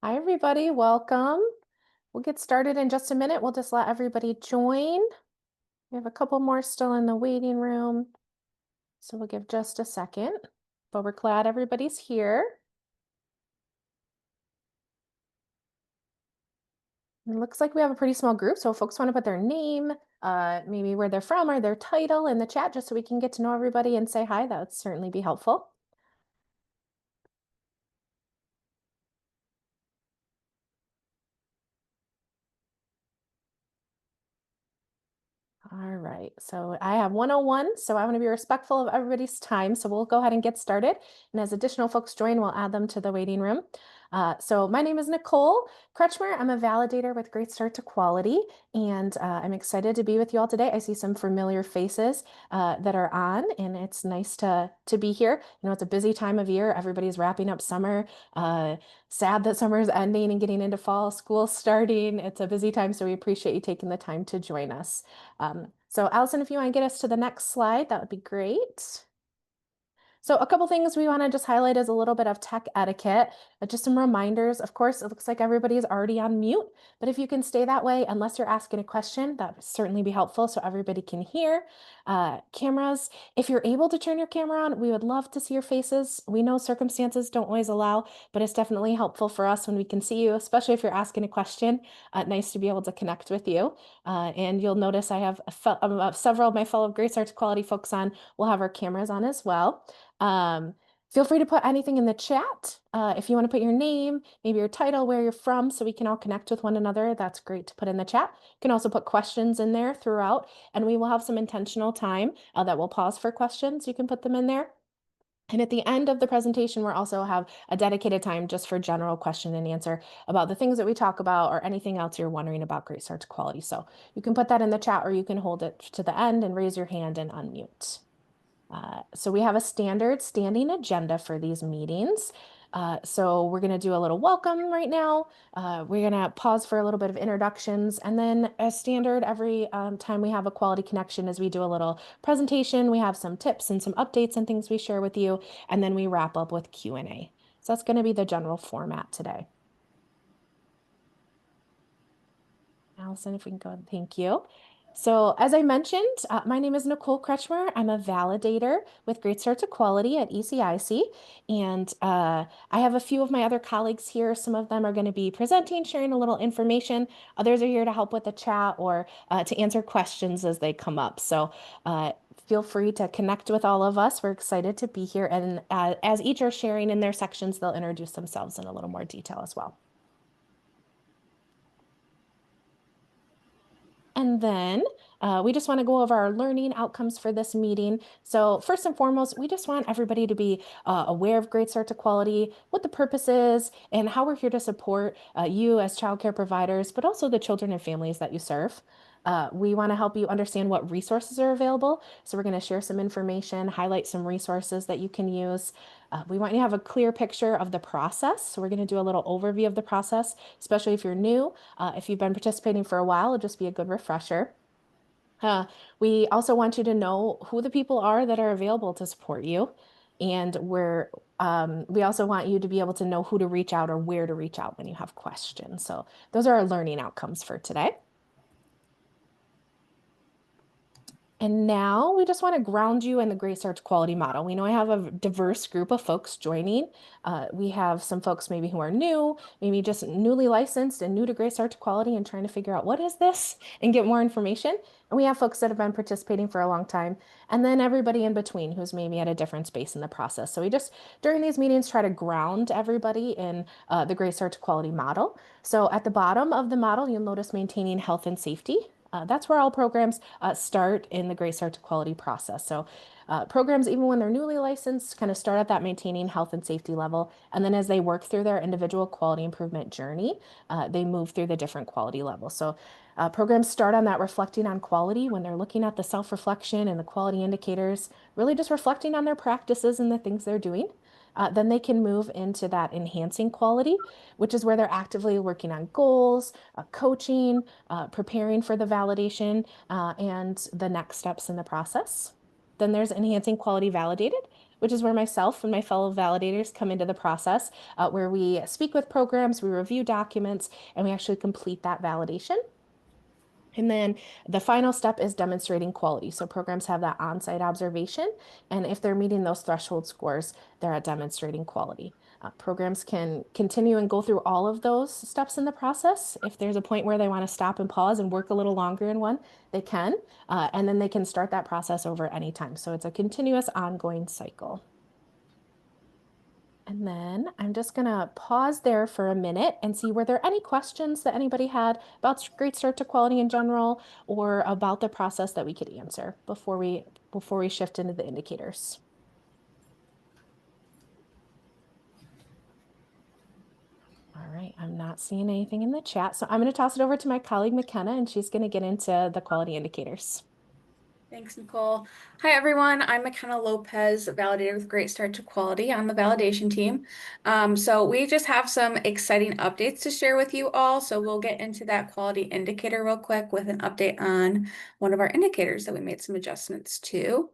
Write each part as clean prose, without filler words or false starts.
Hi, everybody. Welcome. We'll get started in just a minute. We'll just let everybody join. We have a couple more still in the waiting room, so we'll give just a second, but we're glad everybody's here. It looks like we have a pretty small group, so if folks want to put their name, maybe where they're from or their title in the chat, just so we can get to know everybody and say hi, that would certainly be helpful. All right, so I have 101, so I want to be respectful of everybody's time, so we'll go ahead and get started. And as additional folks join, we'll add them to the waiting room. So my name is Nicole Kretschmer. I'm a validator with Great Start to Quality, and I'm excited to be with you all today. I see some familiar faces that are on, and it's nice to be here. You know, it's a busy time of year. Everybody's wrapping up summer. Sad that summer is ending and getting into fall, school starting. It's a busy time, so we appreciate you taking the time to join us. So Allison, if you want to get us to the next slide, that would be great. So a couple things we want to just highlight as a little bit of tech etiquette, just some reminders. Of course, it looks like everybody's already on mute, but if you can stay that way, unless you're asking a question, that would certainly be helpful so everybody can hear. Cameras, if you're able to turn your camera on, we would love to see your faces. We know circumstances don't always allow, but it's definitely helpful for us when we can see you, especially if you're asking a question. Nice to be able to connect with you. And you'll notice I have several of my fellow Great Start to Quality folks on. We'll have our cameras on as well. Feel free to put anything in the chat. If you want to put your name, maybe your title, where you're from, so we can all connect with one another, that's great to put in the chat. You can also put questions in there throughout, and we will have some intentional time that we'll pause for questions. You can put them in there. And at the end of the presentation, we'll also have a dedicated time just for general question and answer about the things that we talk about or anything else you're wondering about Great Start to Quality. So you can put that in the chat, or you can hold it to the end and raise your hand and unmute. So we have a standard standing agenda for these meetings. So we're going to do a little welcome right now. We're going to pause for a little bit of introductions. And then as standard, every time we have a quality connection as we do a little presentation, we have some tips and some updates and things we share with you. And then we wrap up with Q&A. So that's going to be the general format today. Allison, if we can go, thank you. So as I mentioned, my name is Nicole Kretschmer. I'm a validator with Great Start to Quality at ECIC. And I have a few of my other colleagues here. Some of them are going to be presenting, sharing a little information. Others are here to help with the chat or to answer questions as they come up. So feel free to connect with all of us. We're excited to be here. And as each are sharing in their sections, they'll introduce themselves in a little more detail as well. And then we just want to go over our learning outcomes for this meeting. So first and foremost, we just want everybody to be aware of Great Start to Quality, what the purpose is, and how we're here to support you as childcare providers, but also the children and families that you serve. We want to help you understand what resources are available. So we're going to share some information, highlight some resources that you can use. We want you to have a clear picture of the process. So we're going to do a little overview of the process, especially if you're new. If you've been participating for a while, it'll just be a good refresher. We also want you to know who the people are that are available to support you. And we also want you to be able to know who to reach out or where to reach out when you have questions. So those are our learning outcomes for today. And now we just want to ground you in the Great Start to Quality model. We know I have a diverse group of folks joining. We have some folks maybe who are new, maybe just newly licensed and new to Great Start to Quality and trying to figure out what is this and get more information. And we have folks that have been participating for a long time. And then everybody in between who's maybe at a different space in the process. So we just, during these meetings, try to ground everybody in the Great Start to Quality model. So at the bottom of the model, you'll notice maintaining health and safety. That's where all programs start in the Great Start to Quality process. So programs, even when they're newly licensed, kind of start at that maintaining health and safety level. And then as they work through their individual quality improvement journey, they move through the different quality levels. So programs start on that reflecting on quality when they're looking at the self-reflection and the quality indicators, really just reflecting on their practices and the things they're doing. Then they can move into that enhancing quality, which is where they're actively working on goals, coaching, preparing for the validation, and the next steps in the process. Then there's enhancing quality validated, which is where myself and my fellow validators come into the process, where we speak with programs, we review documents, and we actually complete that validation. And then the final step is demonstrating quality. So programs have that on-site observation, and if they're meeting those threshold scores, they're at demonstrating quality. Programs can continue and go through all of those steps in the process. If there's a point where they want to stop and pause and work a little longer in one, they can, and then they can start that process over anytime. So it's a continuous ongoing cycle. And then I'm just going to pause there for a minute and see were there any questions that anybody had about Great Start to Quality in general or about the process that we could answer before we shift into the indicators. All right, I'm not seeing anything in the chat, so I'm going to toss it over to my colleague McKenna, and she's going to get into the quality indicators. Thanks, Nicole. Hi, everyone. I'm McKenna Lopez, validator with Great Start to Quality on the validation team. So we just have some exciting updates to share with you all. So we'll get into that quality indicator real quick with an update on one of our indicators that we made some adjustments to.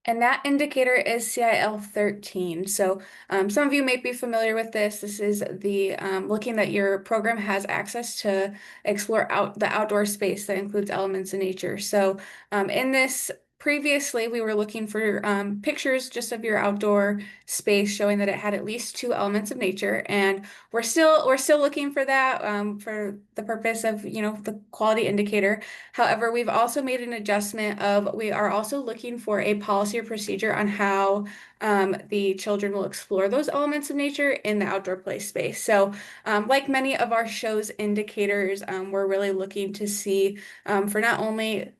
And that indicator is CIL 13. So some of you may be familiar with this. This is the looking that your program has access to explore the outdoor space that includes elements in nature. So in this previously, we were looking for pictures just of your outdoor space showing that it had at least 2 elements of nature. And we're still looking for that for the purpose of, the quality indicator. However, we've also made an adjustment of we are also looking for a policy or procedure on how the children will explore those elements of nature in the outdoor play space. So like many of our show's indicators, we're really looking to see for not only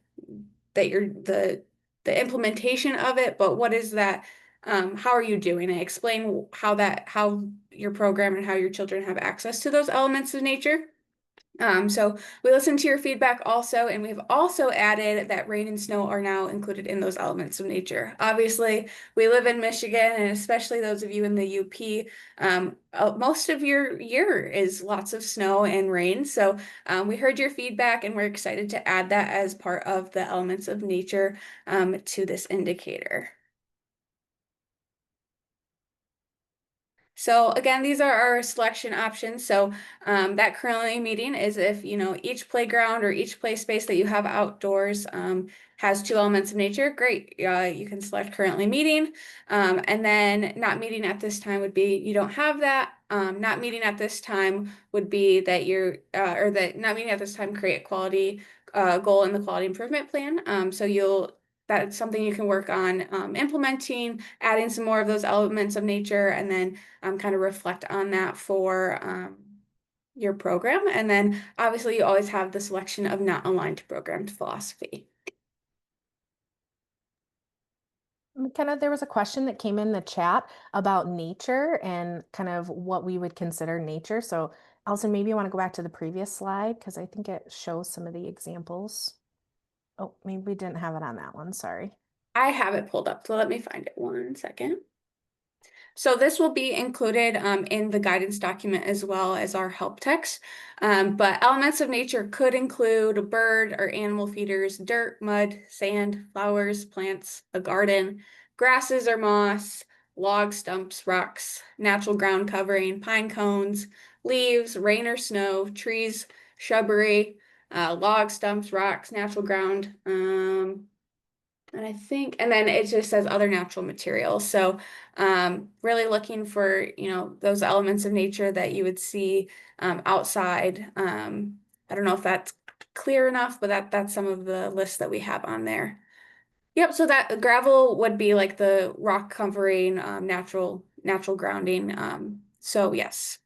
that the implementation of it, but what is that, how are you doing it? Explain how your program and how your children have access to those elements of nature. So we listened to your feedback also, and we've also added that rain and snow are now included in those elements of nature. Obviously, we live in Michigan, and especially those of you in the UP, most of your year is lots of snow and rain. So we heard your feedback, and we're excited to add that as part of the elements of nature to this indicator. So again, these are our selection options. So that currently meeting is if, each playground or each play space that you have outdoors has 2 elements of nature, great. You can select currently meeting. And then not meeting at this time would be you don't have that. Not meeting at this time would be that or that not meeting at this time create quality goal in the quality improvement plan. So that's something you can work on implementing, adding some more of those elements of nature, and then kind of reflect on that for your program. And then obviously you always have the selection of not aligned to programmed philosophy. McKenna, there was a question that came in the chat about nature and kind of what we would consider nature. So Allison, maybe you want to go back to the previous slide because I think it shows some of the examples. Oh, maybe we didn't have it on that one. Sorry. I have it pulled up, so let me find it 1 second. So this will be included in the guidance document as well as our help text. But elements of nature could include bird or animal feeders, dirt, mud, sand, flowers, plants, a garden, grasses or moss, log stumps, rocks, natural ground covering, pine cones, leaves, rain or snow, trees, shrubbery, log stumps, rocks, natural ground, and then it just says other natural materials. So really looking for, those elements of nature that you would see outside. I don't know if that's clear enough, but that's some of the lists that we have on there. Yep, so that gravel would be like the rock covering, natural grounding. So yes.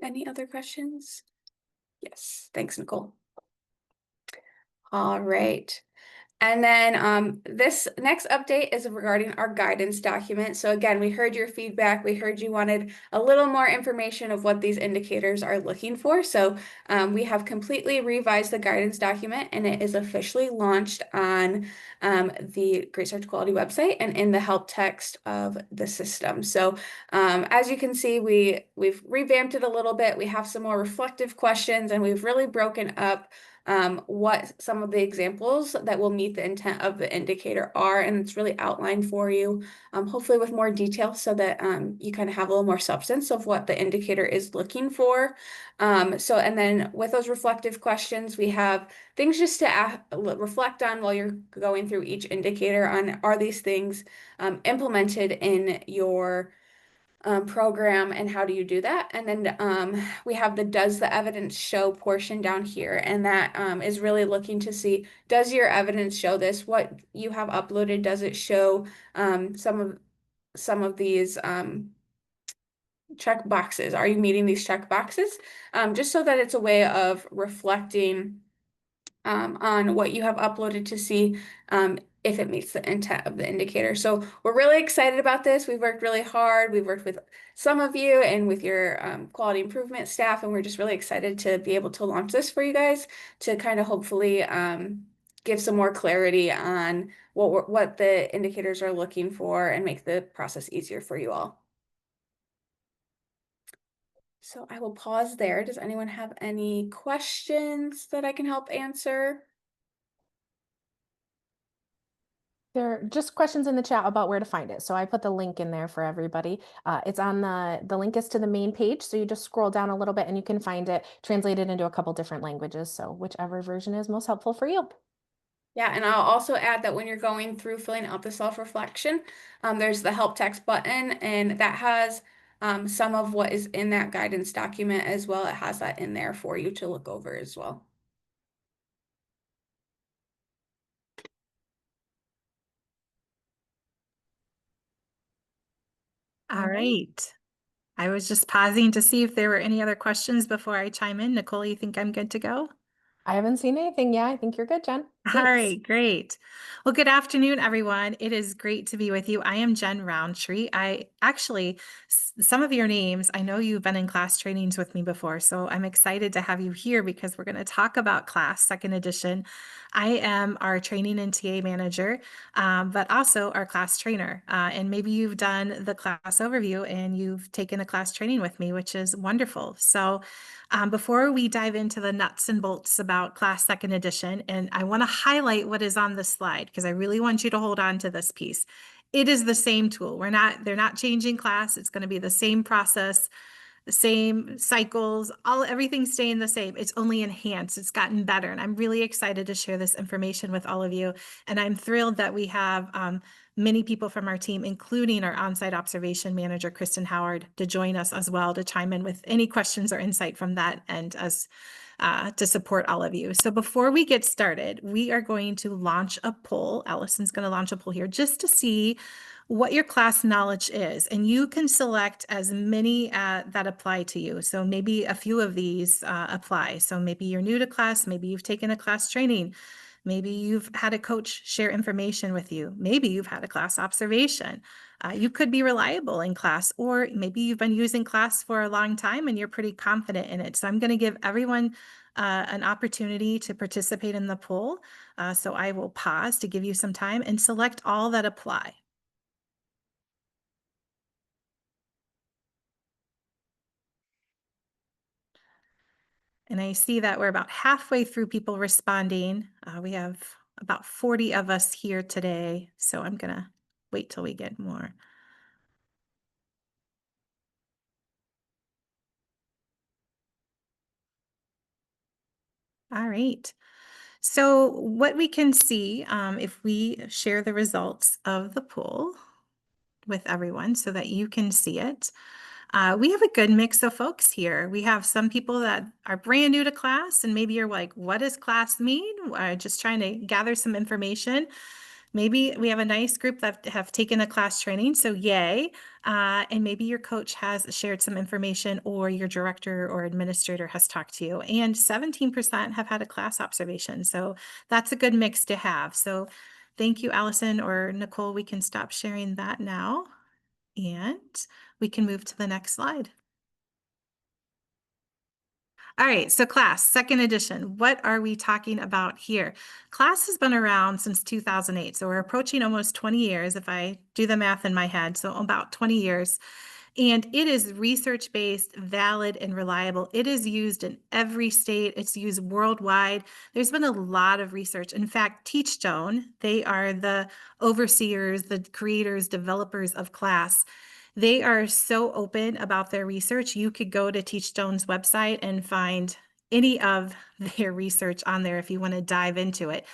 Any other questions? Yes, thanks, Nicole. All right. And then this next update is regarding our guidance document. So again, we heard your feedback. We heard you wanted a little more information of what these indicators are looking for. So we have completely revised the guidance document, and it is officially launched on the Great Start to Quality website and in the help text of the system. So as you can see, we've revamped it a little bit. We have some more reflective questions, and we've really broken up what some of the examples that will meet the intent of the indicator are, and it's really outlined for you, hopefully with more detail so that you kind of have a little more substance of what the indicator is looking for. And then with those reflective questions, we have things just to reflect on while you're going through each indicator on are these things implemented in your program, and how do you do that? And then we have the does the evidence show portion down here, and that is really looking to see, does your evidence show this? What you have uploaded, does it show some of these check boxes? Are you meeting these check boxes? Just so that it's a way of reflecting on what you have uploaded to see if it meets the intent of the indicator. So we're really excited about this. We've worked really hard. We've worked with some of you and with your quality improvement staff, and we're just really excited to be able to launch this for you guys to kind of hopefully give some more clarity on what the indicators are looking for and make the process easier for you all. So I will pause there. Does anyone have any questions that I can help answer? There are just questions in the chat about where to find it. So I put the link in there for everybody. It's on the link is to the main page. So you just scroll down a little bit and you can find it translated into a couple different languages. So whichever version is most helpful for you. Yeah, and I'll also add that when you're going through filling out the self-reflection, there's the help text button, and that has some of what is in that guidance document as well. It has that in there for you to look over as well. All right. I was just pausing to see if there were any other questions before I chime in. Nicole, you think I'm good to go? I haven't seen anything. Yeah, I think you're good, Jen. All Thanks. right, great. Well, good afternoon, everyone. It is great to be with you. I am Jen Roundtree. I actually, some of your names, I know you've been in class trainings with me before, so I'm excited to have you here because we're going to talk about class second edition. I am our training and TA manager, but also our class trainer. And maybe you've done the class overview and you've taken a class training with me, which is wonderful. So before we dive into the nuts and bolts about class second edition, and I want to highlight what is on this slide because I really want you to hold on to this piece. It is the same tool. They're not changing class. It's going to be the same process, the same cycles, everything's staying the same. It's only enhanced. It's gotten better. And I'm really excited to share this information with all of you. And I'm thrilled that we have many people from our team, including our on-site observation manager, Kristen Howard, to join us as well to chime in with any questions or insight from that and as to support all of you. So before we get started, we are going to launch a poll. Allison's going to launch a poll here just to see what your class knowledge is. And you can select as many that apply to you. So maybe a few of these apply. So maybe you're new to class, maybe you've taken a class training, maybe you've had a coach share information with you, maybe you've had a class observation. You could be reliable in class, or maybe you've been using class for a long time and you're pretty confident in it. So I'm going to give everyone an opportunity to participate in the poll. So I will pause to give you some time and select all that apply. And I see that we're about halfway through people responding. We have about 40 of us here today, so I'm going to wait till we get more. All right. So what we can see, if we share the results of the poll with everyone so that you can see it, we have a good mix of folks here. We have some people that are brand new to class, and maybe you're like, what does class mean? Just trying to gather some information. Maybe we have a nice group that have taken a class training, so yay. And maybe your coach has shared some information, or your director or administrator has talked to you. And 17% have had a class observation. So that's a good mix to have. So thank you, Allison or Nicole. We can stop sharing that now. And we can move to the next slide. All right, so class, second edition. What are we talking about here? Class has been around since 2008, so we're approaching almost 20 years if I do the math in my head, so about 20 years. And it is research-based, valid, and reliable. It is used in every state. It's used worldwide. There's been a lot of research. In fact, Teachstone, they are the overseers, the creators, developers of class. They are so open about their research. You could go to Teachstone's website and find any of their research on there if you want to dive into it.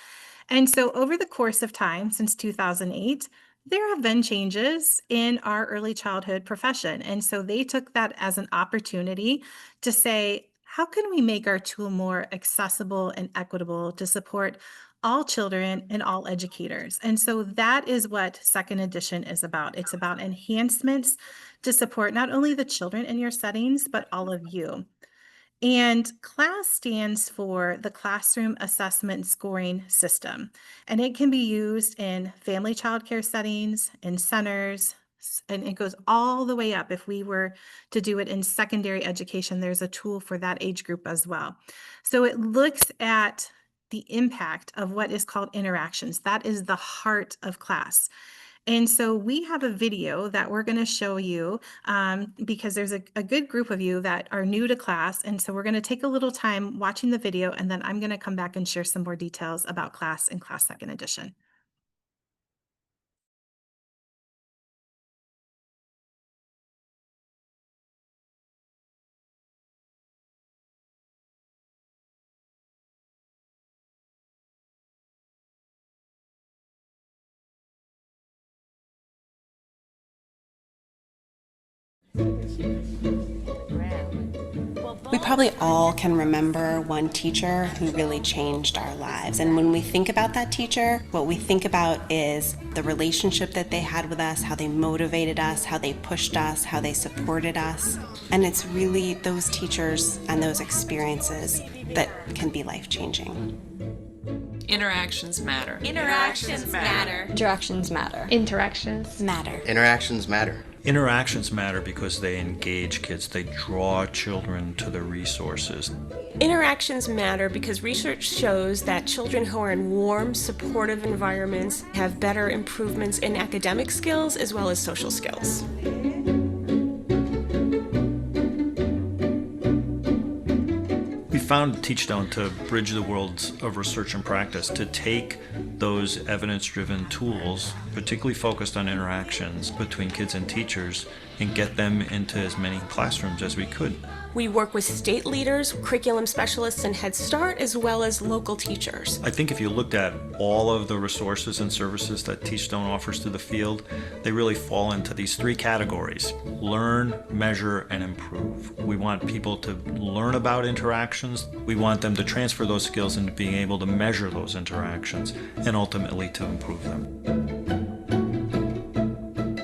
And so over the course of time, since 2008, there have been changes in our early childhood profession. And so they took that as an opportunity to say, how can we make our tool more accessible and equitable to support all children and all educators? And so that is what second edition is about. It's about enhancements to support not only the children in your settings, but all of you. And CLASS stands for the Classroom Assessment Scoring System, and it can be used in family childcare settings, in centers, and it goes all the way up. If we were to do it in secondary education, there's a tool for that age group as well. So it looks at the impact of what is called interactions. That is the heart of class. And so we have a video that we're going to show you because there's a good group of you that are new to class. And so we're going to take a little time watching the video, and then I'm going to come back and share some more details about class and class second edition. We probably all can remember one teacher who really changed our lives. And when we think about that teacher, what we think about is the relationship that they had with us, how they motivated us, how they pushed us, how they supported us. And it's really those teachers and those experiences that can be life-changing. Interactions matter. Interactions matter. Interactions matter. Interactions Matter. Interactions matter. Interactions matter because they engage kids, they draw children to the resources. Interactions matter because research shows that children who are in warm, supportive environments have better improvements in academic skills as well as social skills. We found Teachstone to bridge the worlds of research and practice, to take those evidence-driven tools, particularly focused on interactions between kids and teachers, and get them into as many classrooms as we could. We work with state leaders, curriculum specialists, and Head Start, as well as local teachers. I think if you looked at all of the resources and services that Teachstone offers to the field, they really fall into these three categories: learn, measure, and improve. We want people to learn about interactions. We want them to transfer those skills into being able to measure those interactions and ultimately to improve them.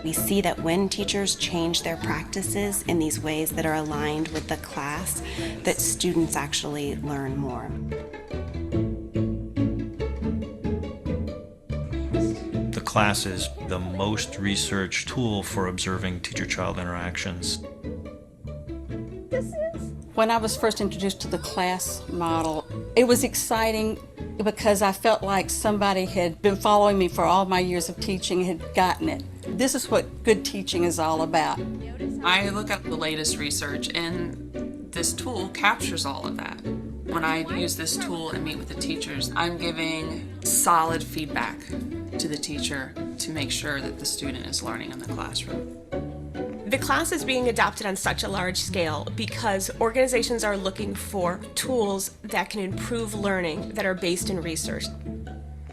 We see that when teachers change their practices in these ways that are aligned with the class, that students actually learn more. The class is the most researched tool for observing teacher-child interactions. When I was first introduced to the class model, it was exciting because I felt like somebody had been following me for all my years of teaching and had gotten it. This is what good teaching is all about. I look at the latest research, and this tool captures all of that. When I use this tool and meet with the teachers, I'm giving solid feedback to the teacher to make sure that the student is learning in the classroom. The class is being adopted on such a large scale because organizations are looking for tools that can improve learning that are based in research.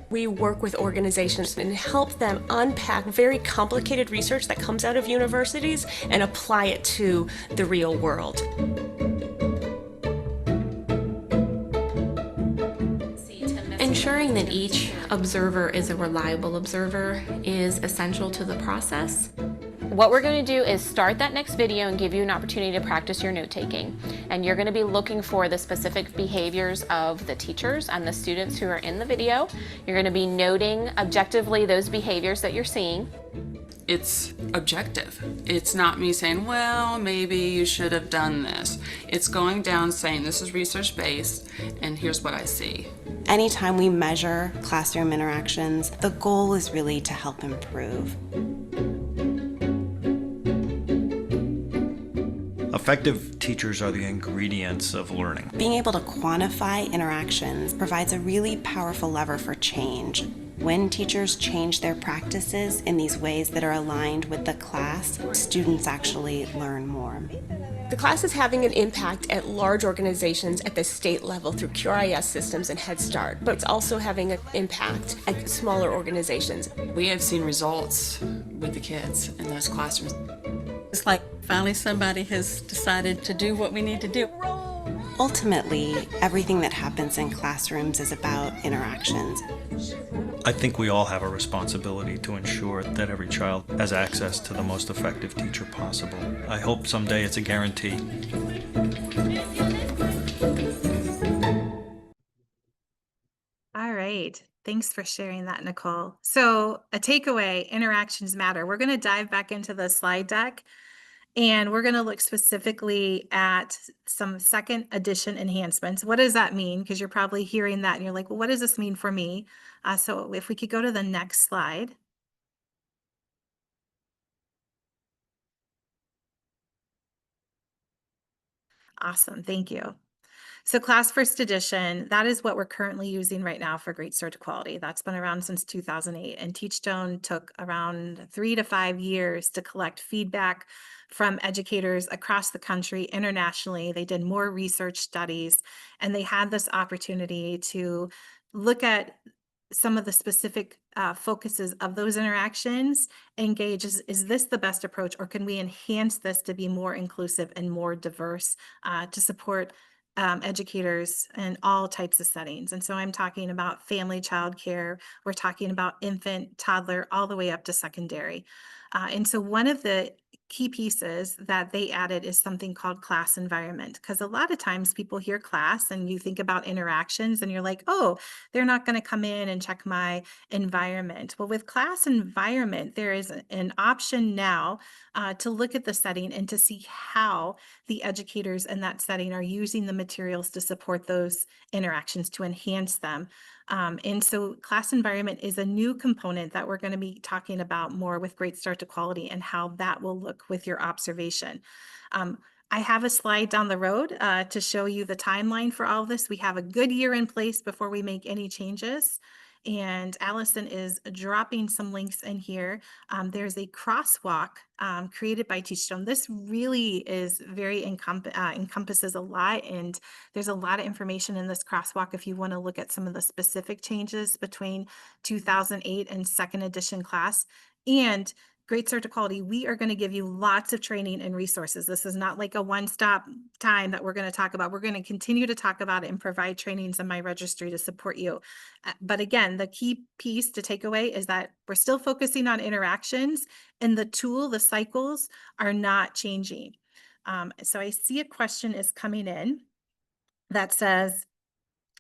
We work with organizations and help them unpack very complicated research that comes out of universities and apply it to the real world. Ensuring that each observer is a reliable observer is essential to the process. What we're going to do is start that next video and give you an opportunity to practice your note-taking. And you're going to be looking for the specific behaviors of the teachers and the students who are in the video. You're going to be noting objectively those behaviors that you're seeing. It's objective. It's not me saying, well, maybe you should have done this. It's going down saying, this is research-based, and here's what I see. Anytime we measure classroom interactions, the goal is really to help improve. Effective teachers are the ingredients of learning. Being able to quantify interactions provides a really powerful lever for change. When teachers change their practices in these ways that are aligned with the class, students actually learn more. The class is having an impact at large organizations at the state level through QRIS systems and Head Start, but it's also having an impact at smaller organizations. We have seen results with the kids in those classrooms. It's like finally somebody has decided to do what we need to do. Ultimately, everything that happens in classrooms is about interactions. I think we all have a responsibility to ensure that every child has access to the most effective teacher possible. I hope someday it's a guarantee. All right. Thanks for sharing that, Nicole. So a takeaway, interactions matter. We're going to dive back into the slide deck, and we're going to look specifically at some second edition enhancements. What does that mean? Because you're probably hearing that and you're like, well, what does this mean for me? So if we could go to the next slide. Awesome. Thank you. So Class First Edition, that is what we're currently using right now for Great Start to Quality. That's been around since 2008. And Teachstone took around 3 to 5 years to collect feedback from educators across the country, internationally. They did more research studies, and they had this opportunity to look at some of the specific focuses of those interactions, engage, is this the best approach, or can we enhance this to be more inclusive and more diverse to support educators in all types of settings. And so I'm talking about family child care. We're talking about infant, toddler, all the way up to secondary. And so one of the key pieces that they added is something called class environment, because a lot of times people hear class and you think about interactions and you're like, oh, they're not going to come in and check my environment. Well, with class environment, there is an option now to look at the setting and to see how the educators in that setting are using the materials to support those interactions, to enhance them. And so class environment is a new component that we're going to be talking about more with Great Start to Quality and how that will look with your observation. I have a slide down the road to show you the timeline for all of this. We have a good year in place before we make any changes. And Allison is dropping some links in here. There's a crosswalk created by Teachstone. This really is very encompasses a lot, and there's a lot of information in this crosswalk if you want to look at some of the specific changes between 2008 and second edition class. And Great Start to Quality, we are going to give you lots of training and resources. This is not like a one-stop time that we're going to talk about. We're going to continue to talk about it and provide trainings in my registry to support you. But again, the key piece to take away is that we're still focusing on interactions, and the tool, the cycles are not changing. So I see a question is coming in that says,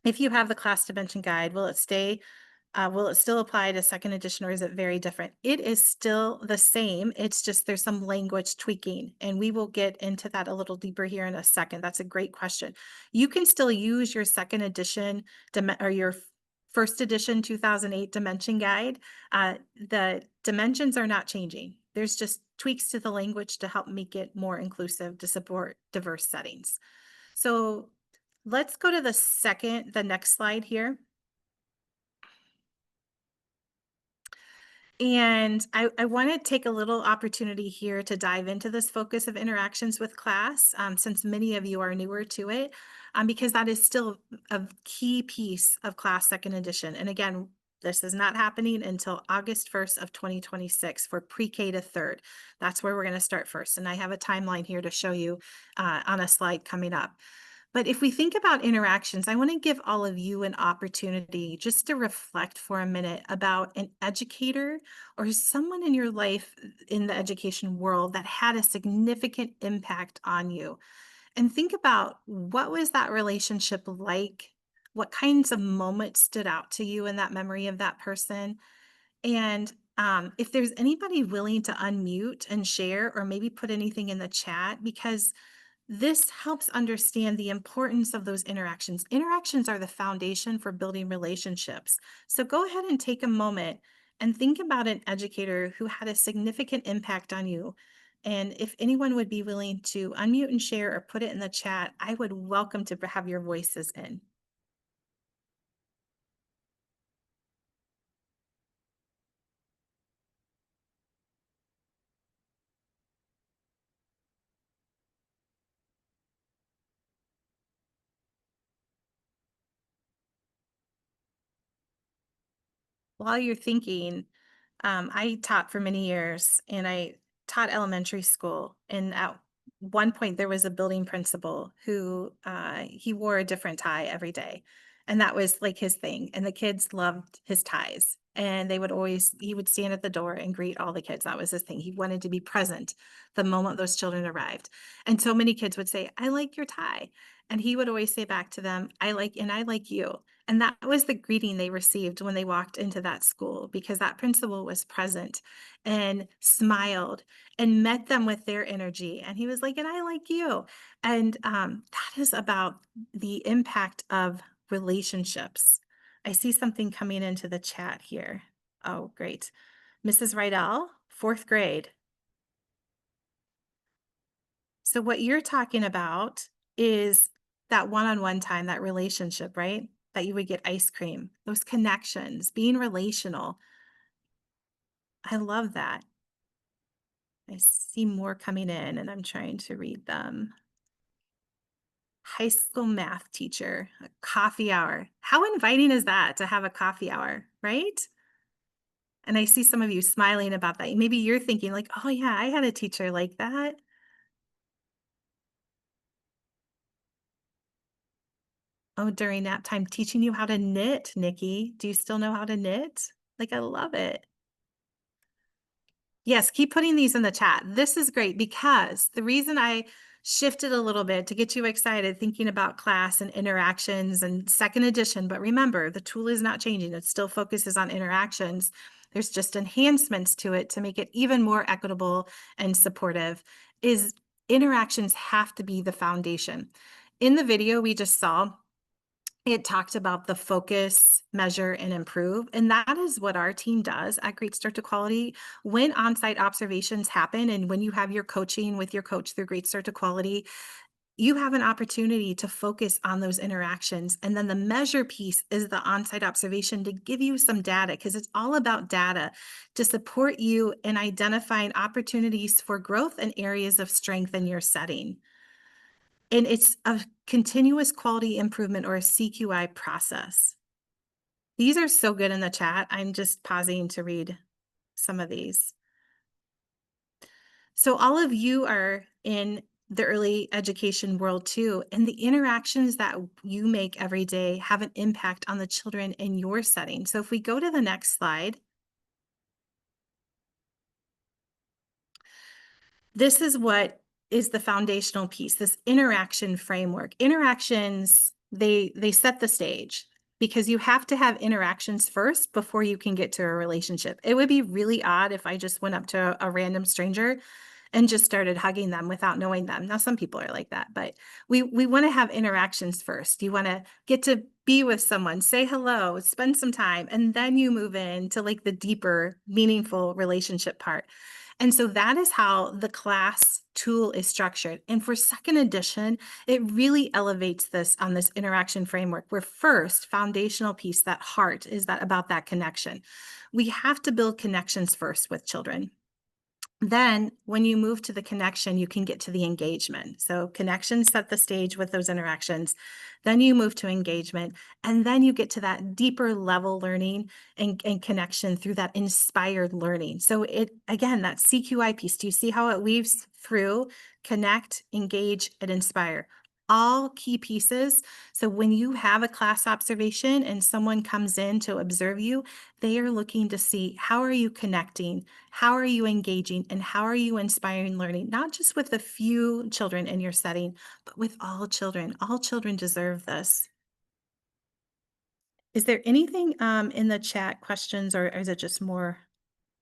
if you have the class dimension guide, will it still apply to second edition, or is it very different? It is still the same. It's just there's some language tweaking, and we will get into that a little deeper here in a second. That's a great question. You can still use your second edition or your first edition 2008 dimension guide. The dimensions are not changing. There's just tweaks to the language to help make it more inclusive to support diverse settings. So let's go to the next slide here. And I want to take a little opportunity here to dive into this focus of interactions with class, since many of you are newer to it, because that is still a key piece of class second edition. And again, this is not happening until August 1st of 2026 for pre-K to third. That's where we're going to start first. And I have a timeline here to show you on a slide coming up. But if we think about interactions, I want to give all of you an opportunity just to reflect for a minute about an educator or someone in your life in the education world that had a significant impact on you. And think about, what was that relationship like? What kinds of moments stood out to you in that memory of that person? And if there's anybody willing to unmute and share, or maybe put anything in the chat, because this helps understand the importance of those interactions. Interactions are the foundation for building relationships. So go ahead and take a moment and think about an educator who had a significant impact on you. And if anyone would be willing to unmute and share or put it in the chat, I would welcome to have your voices in. While you're thinking, I taught for many years and I taught elementary school. And at one point, there was a building principal who he wore a different tie every day. And that was like his thing. And the kids loved his ties. And he would stand at the door and greet all the kids. That was his thing. He wanted to be present the moment those children arrived. And so many kids would say, I like your tie. And he would always say back to them, I like you. And that was the greeting they received when they walked into that school, because that principal was present and smiled and met them with their energy. And he was like, and I like you. And that is about the impact of relationships. I see something coming into the chat here. Oh, great. Mrs. Rydell, 4th grade. So what you're talking about is that one-on-one time, that relationship, right? That you would get ice cream, those connections, being relational. I love that. I see more coming in and I'm trying to read them. High school math teacher, a coffee hour. How inviting is that to have a coffee hour, right? And I see some of you smiling about that. Maybe you're thinking like, oh yeah, I had a teacher like that. Oh, during nap time, teaching you how to knit, Nikki. Do you still know how to knit? Like, I love it. Yes, keep putting these in the chat. This is great because the reason I shifted a little bit to get you excited thinking about class and interactions and 2nd edition, but remember, the tool is not changing. It still focuses on interactions. There's just enhancements to it to make it even more equitable and supportive. Is interactions have to be the foundation. In the video we just saw, it talked about the focus, measure, and improve. And that is what our team does at Great Start to Quality. When on-site observations happen and when you have your coaching with your coach through Great Start to Quality, you have an opportunity to focus on those interactions. And then the measure piece is the on-site observation to give you some data, because it's all about data to support you in identifying opportunities for growth and areas of strength in your setting. And it's a continuous quality improvement, or a CQI process. These are so good in the chat. I'm just pausing to read some of these. So all of you are in the early education world too, and the interactions that you make every day have an impact on the children in your setting. So if we go to the next slide, this is what is the foundational piece, this interaction framework. Interactions, they set the stage, because you have to have interactions first before you can get to a relationship. It would be really odd if I just went up to a random stranger and just started hugging them without knowing them. Now, some people are like that, but we want to have interactions first. You want to get to be with someone, say hello, spend some time, and then you move into like the deeper, meaningful relationship part. And so that is how the class tool is structured. And for 2nd edition, it really elevates this on this interaction framework, where first, foundational piece, that heart, is that about that connection. We have to build connections first with children. Then when you move to the connection, you can get to the engagement. So connections set the stage with those interactions. Then you move to engagement, and then you get to that deeper level learning and connection through that inspired learning. So it, again, that CQI piece, do you see how it weaves through connect, engage, and inspire? All key pieces. So when you have a class observation and someone comes in to observe you, they are looking to see, how are you connecting? How are you engaging? And how are you inspiring learning? Not just with a few children in your setting, but with all children. All children deserve this. Is there anything in the chat, questions, or is it just more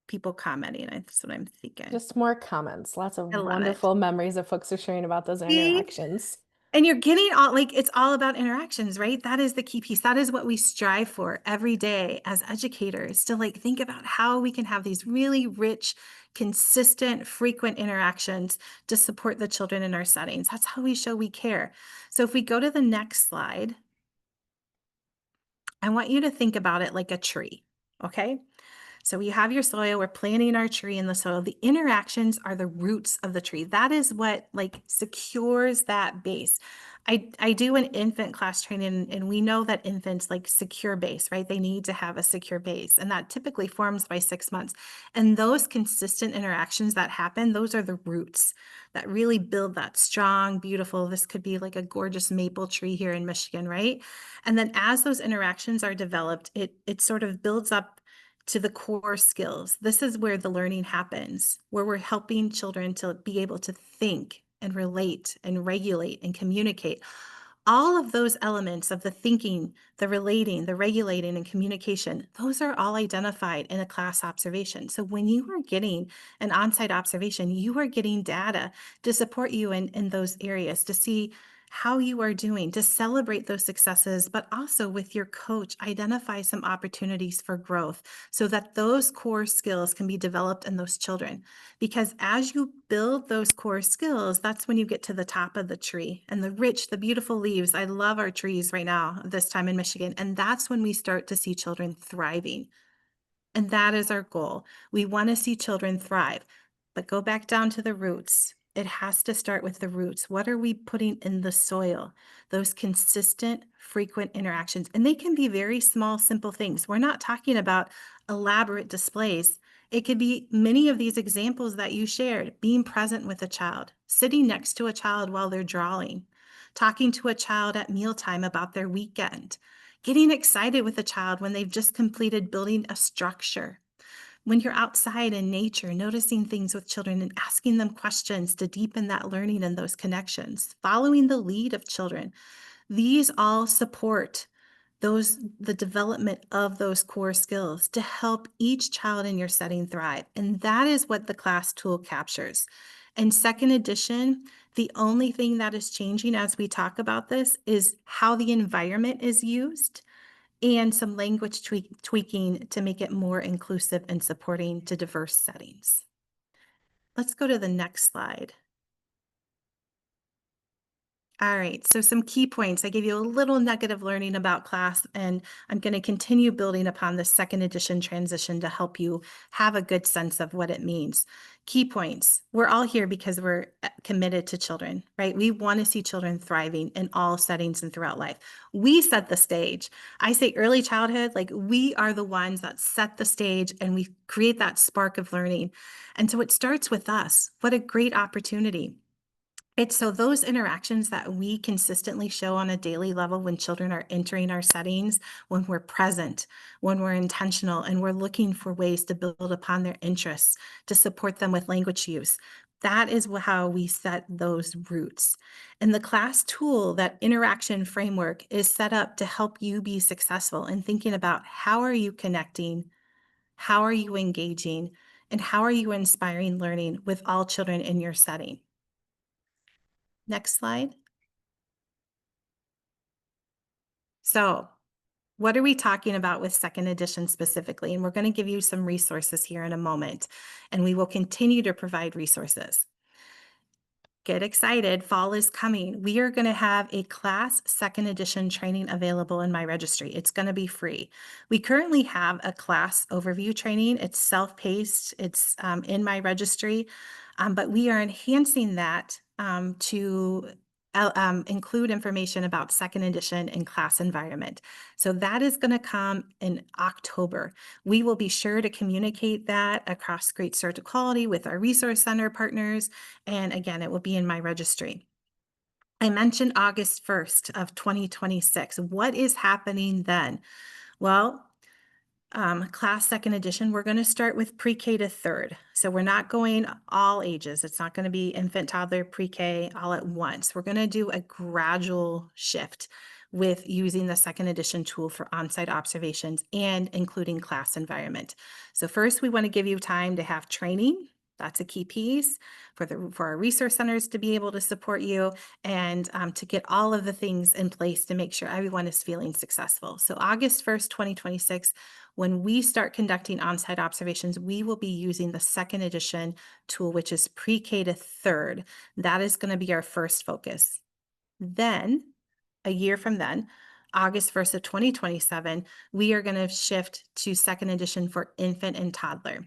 people commenting? That's what I'm thinking. Just more comments. Lots of I love it. wonderful memories of folks are sharing about those See? interactions. And you're getting all, like, it's all about interactions, right? That is the key piece. That is what we strive for every day as educators, to like think about how we can have these really rich, consistent, frequent interactions to support the children in our settings. That's how we show we care. So if we go to the next slide, I want you to think about it like a tree, okay? So we have your soil, we're planting our tree in the soil. The interactions are the roots of the tree. That is what like secures that base. I do an infant class training, and we know that infants like secure base, right? They need to have a secure base, and that typically forms by 6 months. And those consistent interactions that happen, those are the roots that really build that strong, beautiful, this could be like a gorgeous maple tree here in Michigan, right? And then as those interactions are developed, it sort of builds up to the core skills. This is where the learning happens, where we're helping children to be able to think and relate and regulate and communicate. All of those elements of the thinking, the relating, the regulating, and communication, those are all identified in a class observation. So when you are getting an on-site observation, you are getting data to support you in those areas, to see how you are doing, to celebrate those successes, but also with your coach, identify some opportunities for growth so that those core skills can be developed in those children. Because as you build those core skills, that's when you get to the top of the tree and the rich, the beautiful leaves. I love our trees right now, this time in Michigan. And that's when we start to see children thriving. And that is our goal. We want to see children thrive, but go back down to the roots. It has to start with the roots. What are we putting in the soil? Those consistent, frequent interactions. And they can be very small, simple things. We're not talking about elaborate displays. It could be many of these examples that you shared, being present with a child, sitting next to a child while they're drawing, talking to a child at mealtime about their weekend, getting excited with a child when they've just completed building a structure. When you're outside in nature, noticing things with children and asking them questions to deepen that learning and those connections, following the lead of children. These all support the development of those core skills to help each child in your setting thrive. And that is what the class tool captures. In second edition, the only thing that is changing as we talk about this is how the environment is used and some language tweaking to make it more inclusive and supporting to diverse settings. Let's go to the next slide. All right, so some key points. I gave you a little nugget of learning about class, and I'm going to continue building upon the second edition transition to help you have a good sense of what it means. Key points. We're all here because we're committed to children, right? We want to see children thriving in all settings and throughout life. We set the stage. I say early childhood, like we are the ones that set the stage and we create that spark of learning. And so it starts with us. What a great opportunity. It's so those interactions that we consistently show on a daily level when children are entering our settings, when we're present, when we're intentional, and we're looking for ways to build upon their interests, to support them with language use. That is how we set those roots. And the class tool, that interaction framework, is set up to help you be successful in thinking about how are you connecting, how are you engaging, and how are you inspiring learning with all children in your setting. Next slide. So what are we talking about with second edition specifically? And we're going to give you some resources here in a moment, and we will continue to provide resources. Get excited, fall is coming. We are going to have a class second edition training available in my registry. It's going to be free. We currently have a class overview training. It's self-paced. It's in my registry, but we are enhancing that to include information about second edition and class environment. So that is going to come in October. We will be sure to communicate that across Great Start to Quality with our resource center partners. And again, it will be in my registry. I mentioned August 1st of 2026. What is happening then? Well, class second edition, we're going to start with pre-K to third. So we're not going all ages. It's not going to be infant, toddler, pre-K all at once. We're going to do a gradual shift with using the second edition tool for on-site observations and including class environment. So first, we want to give you time to have training That's a key piece for our resource centers to be able to support you and to get all of the things in place to make sure everyone is feeling successful. So August 1st, 2026, when we start conducting on-site observations, we will be using the second edition tool, which is pre-K to third. That is going to be our first focus. Then, a year from then, August 1st of 2027, we are going to shift to second edition for infant and toddler.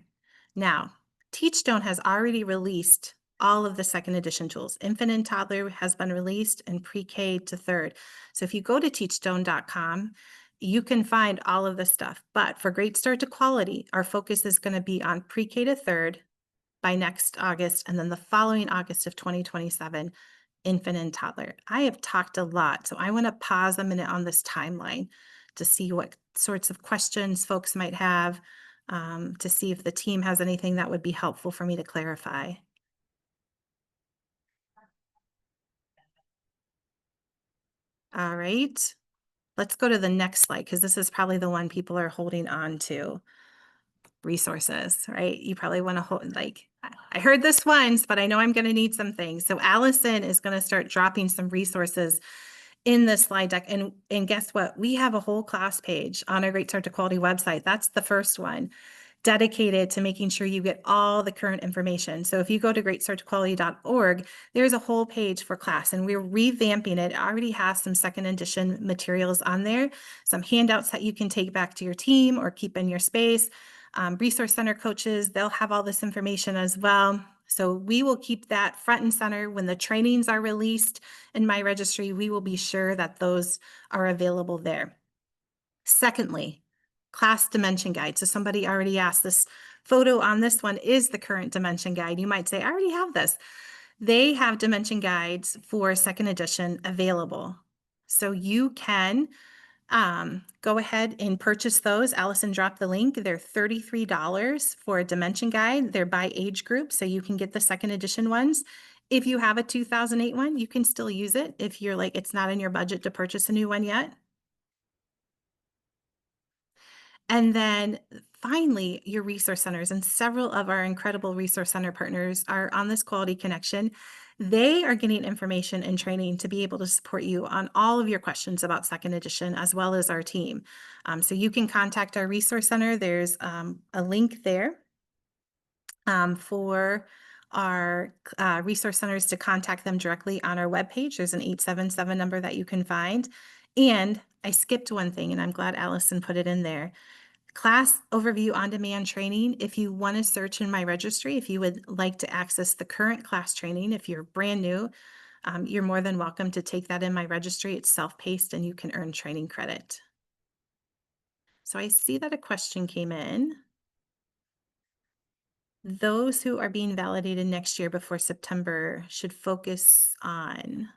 Now, Teachstone has already released all of the second edition tools. Infant and toddler has been released and pre-K to third. So if you go to teachstone.com, you can find all of this stuff. But for Great Start to Quality, our focus is going to be on pre-K to third by next August, and then the following August of 2027, infant and toddler. I have talked a lot, so I want to pause a minute on this timeline to see what sorts of questions folks might have, to see if the team has anything that would be helpful for me to clarify. All right, let's go to the next slide because this is probably the one people are holding on to. Resources, right? You probably want to hold, like, I heard this once, but I know I'm going to need some things. So Allison is going to start dropping some resources in the slide deck. And guess what? We have a whole class page on our Great Start to Quality website. That's the first one, dedicated to making sure you get all the current information. So if you go to greatstarttoquality.org, there's a whole page for class, and we're revamping it. It already has some second edition materials on there, some handouts that you can take back to your team or keep in your space. Resource center coaches, they'll have all this information as well. So we will keep that front and center. When the trainings are released in my registry, we will be sure that those are available there. Secondly, class dimension guide. So somebody already asked, this photo on this one is the current dimension guide. You might say, I already have this. They have dimension guides for second edition available. So you can go ahead and purchase those. Allison dropped the link. They're $33 for a dimension guide. They're by age group, so you can get the second edition ones. If you have a 2008 one, you can still use it if you're like, it's not in your budget to purchase a new one yet. And then finally, your resource centers, and several of our incredible resource center partners are on this quality connection. They are getting information and training to be able to support you on all of your questions about second edition, as well as our team. So you can contact our resource center. There's a link there for our resource centers to contact them directly on our webpage. There's an 877 number that you can find. And I skipped one thing, and I'm glad Allison put it in there. Class overview on-demand training. If you want to search in my registry, if you would like to access the current class training, if you're brand new, you're more than welcome to take that in my registry. It's self-paced and you can earn training credit. So I see that a question came in. Those who are being validated next year before September should focus on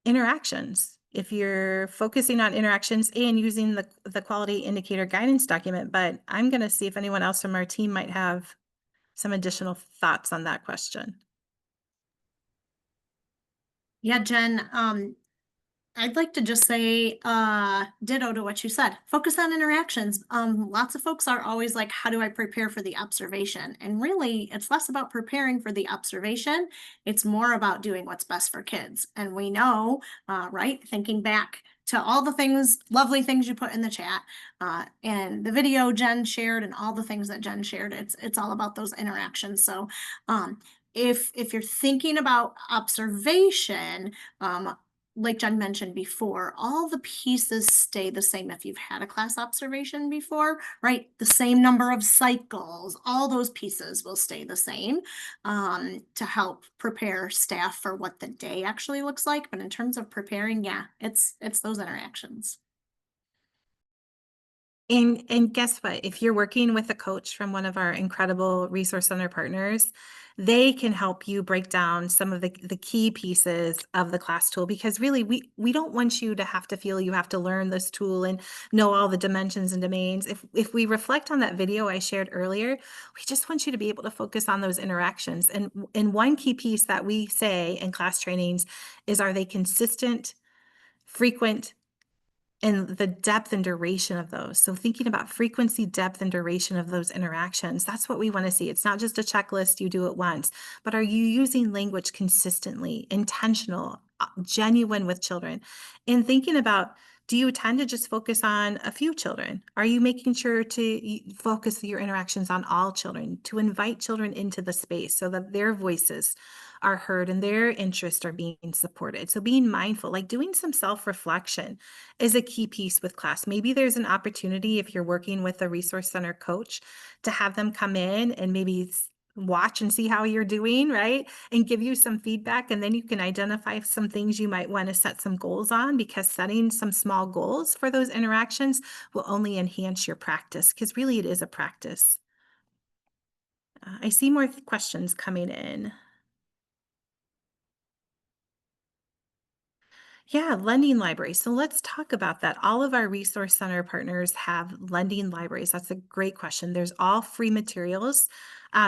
interactions. If you're focusing on interactions and using the quality indicator guidance document, but I'm going to see if anyone else from our team might have some additional thoughts on that question. Yeah, Jen, I'd like to just say ditto to what you said. Focus on interactions. Lots of folks are always like, how do I prepare for the observation? And really, it's less about preparing for the observation. It's more about doing what's best for kids. And we know, right, thinking back to all the things, lovely things you put in the chat, and the video Jen shared and all the things that Jen shared, it's all about those interactions. So if you're thinking about observation, like Jen mentioned before, all the pieces stay the same if you've had a class observation before, right? The same number of cycles, all those pieces will stay the same to help prepare staff for what the day actually looks like. But in terms of preparing, yeah, it's those interactions. And guess what? If you're working with a coach from one of our incredible resource center partners, they can help you break down some of the key pieces of the class tool, because really we don't want you to have to feel you have to learn this tool and know all the dimensions and domains. If we reflect on that video I shared earlier, we just want you to be able to focus on those interactions. And one key piece that we say in class trainings is, are they consistent, frequent, and the depth and duration of those. So thinking about frequency, depth, and duration of those interactions, that's what we want to see. It's not just a checklist, you do it once, but are you using language consistently, intentional, genuine with children? And thinking about, do you tend to just focus on a few children? Are you making sure to focus your interactions on all children, to invite children into the space so that their voices are heard and their interests are being supported? So being mindful, like doing some self-reflection is a key piece with class. Maybe there's an opportunity if you're working with a resource center coach to have them come in and maybe watch and see how you're doing, right? And give you some feedback. And then you can identify some things you might want to set some goals on, because setting some small goals for those interactions will only enhance your practice, because really it is a practice. I see more questions coming in. Yeah, lending libraries. So let's talk about that. All of our resource center partners have lending libraries. That's a great question. There's all free materials.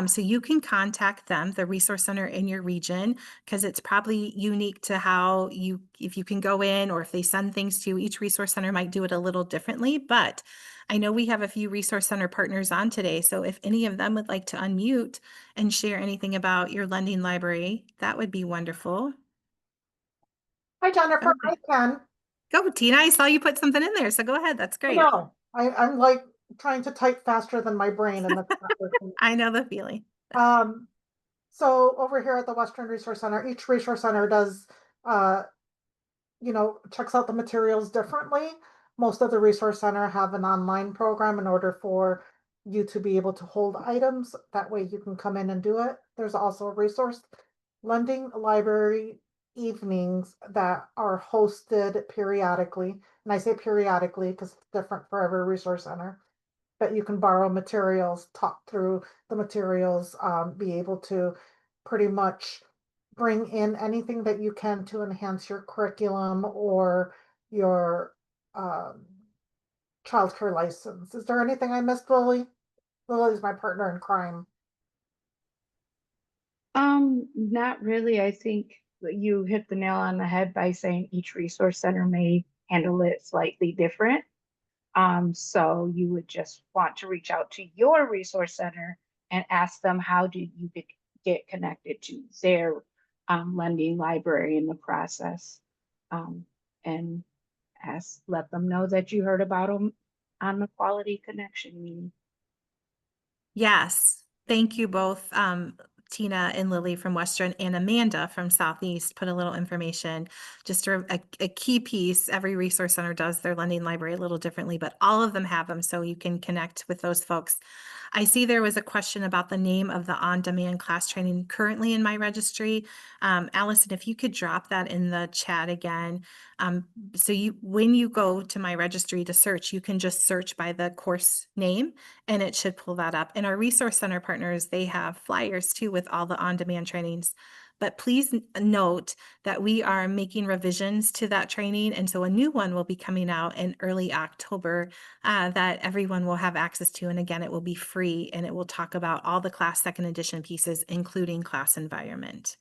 So you can contact them, the resource center in your region, because it's probably unique to how if you can go in, or if they send things to you. Each resource center might do it a little differently, but I know we have a few resource center partners on today. So if any of them would like to unmute and share anything about your lending library, that would be wonderful. Hi, Jennifer. Okay. I can. Go, Tina. I saw you put something in there, so go ahead. That's great. No, I'm like trying to type faster than my brain, and that's not working. I know the feeling. So over here at the Western Resource Center, each resource center does, checks out the materials differently. Most of the resource center have an online program in order for you to be able to hold items. That way you can come in and do it. There's also a resource lending library evenings that are hosted periodically. And I say periodically because it's different for every resource center. But you can borrow materials, talk through the materials, be able to pretty much bring in anything that you can to enhance your curriculum or your childcare license. Is there anything I missed, Lily? Lily's my partner in crime. Not really. I think you hit the nail on the head by saying each resource center may handle it slightly different. So you would just want to reach out to your resource center and ask them how do you get connected to their lending library in the process, and let them know that you heard about them on the Quality Connection meeting. Yes. Thank you both, Tina and Lily from Western, and Amanda from Southeast put a little information, just a key piece. Every resource center does their lending library a little differently, but all of them have them, so you can connect with those folks. I see there was a question about the name of the on-demand class training currently in my registry. Allison, if you could drop that in the chat again. So when you go to my registry to search, you can just search by the course name and it should pull that up. And our resource center partners, they have flyers too with all the on-demand trainings. But please note that we are making revisions to that training. And so a new one will be coming out in early October that everyone will have access to. And again, it will be free and it will talk about all the class second edition pieces, including class environment.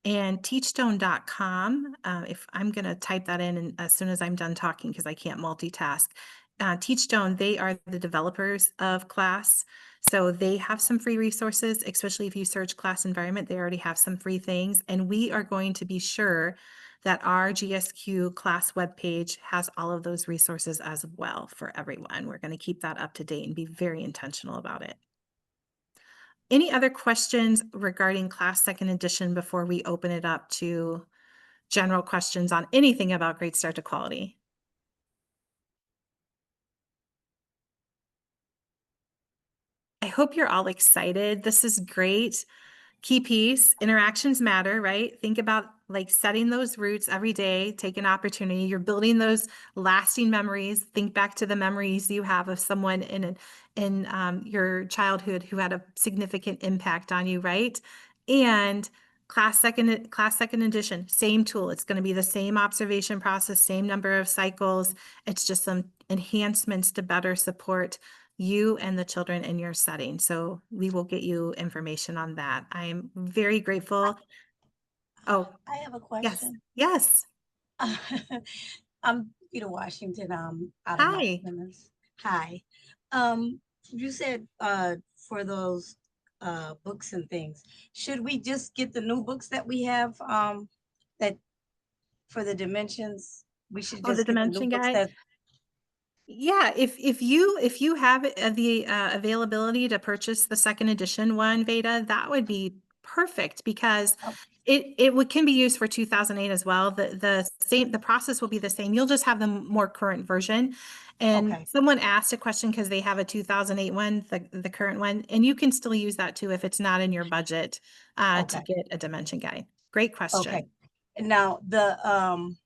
And teachstone.com, if I'm going to type that in as soon as I'm done talking, because I can't multitask. Teachstone, they are the developers of class. So they have some free resources, especially if you search class environment, they already have some free things. And we are going to be sure that our GSQ class webpage has all of those resources as well for everyone. We're going to keep that up to date and be very intentional about it. Any other questions regarding class second edition before we open it up to general questions on anything about Great Start to Quality? I hope you're all excited. This is great. Key piece, interactions matter, right? Think about like setting those roots every day, take an opportunity. You're building those lasting memories. Think back to the memories you have of someone in your childhood who had a significant impact on you, right? And class second edition, same tool. It's going to be the same observation process, same number of cycles. It's just some enhancements to better support you and the children in your setting. So we will get you information on that. I am very grateful. Oh, I have a yes, question. yes. I'm Peter Washington. Out of Mount Hi. Clemens. Hi. You said for those books and things, should we just get the new books that we have that for the dimensions? We should Oh, the just get the new dimension books guide. that Yeah, if you have the availability to purchase the second edition one, Veda, that would be perfect because can be used for 2008 as well. The process will be the same. You'll just have the more current version. And okay. someone asked a question because they have a 2008 one, the current one, and you can still use that too if it's not in your budget to Okay. get a dimension guide. Great question. Okay. And now the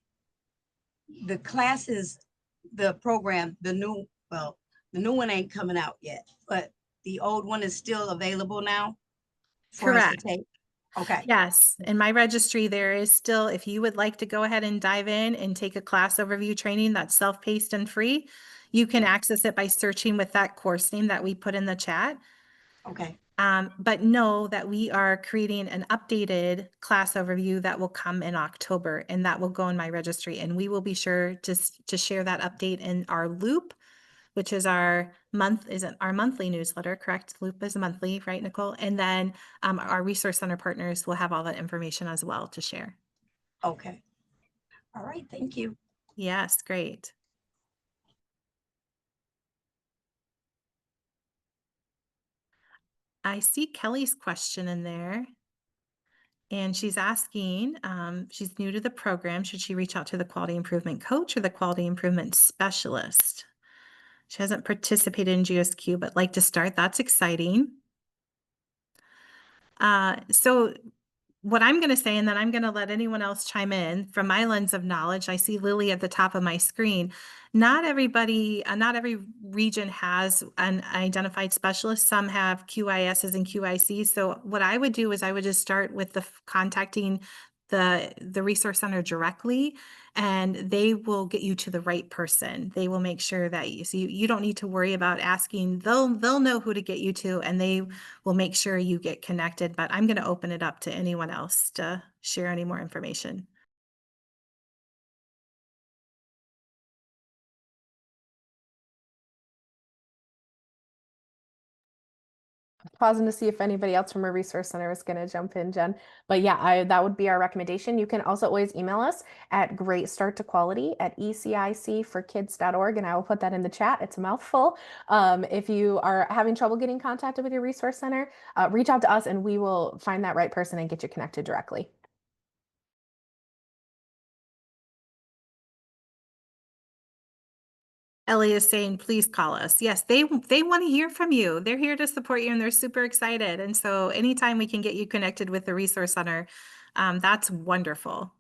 classes, the program, the new one ain't coming out yet, but the old one is still available now for us to Correct. take. Okay. Yes, in my registry, there is still, if you would like to go ahead and dive in and take a class overview training that's self-paced and free, you can access it by searching with that course name that we put in the chat. Okay. But know that we are creating an updated class overview that will come in October, and that will go in my registry. And we will be sure to share that update in our Loop, which is our monthly newsletter, correct? Loop is monthly, right, Nicole? And then our Resource Center partners will have all that information as well to share. Okay. All right. Thank you. Yes, great. I see Kelly's question in there. And she's asking, she's new to the program. Should she reach out to the quality improvement coach or the quality improvement specialist? She hasn't participated in GSQ, but like to start. That's exciting. So what I'm going to say, and then I'm going to let anyone else chime in from my lens of knowledge. I see Lily at the top of my screen. Not everybody, not every region has an identified specialist. Some have QISs and QICs. So what I would do is I would just start with contacting the Resource Center directly, and they will get you to the right person. They will make sure that you don't need to worry about asking. They'll know who to get you to, and they will make sure you get connected. But I'm going to open it up to anyone else to share any more information. Pausing to see if anybody else from a resource center is going to jump in, Jen. But yeah, that would be our recommendation. You can also always email us at greatstarttoquality@ecicforkids.org, and I will put that in the chat. It's a mouthful. If you are having trouble getting contacted with your resource center, reach out to us and we will find that right person and get you connected directly. Ellie is saying, please call us. Yes, they want to hear from you. They're here to support you and they're super excited. And so anytime we can get you connected with the Resource Center, that's wonderful.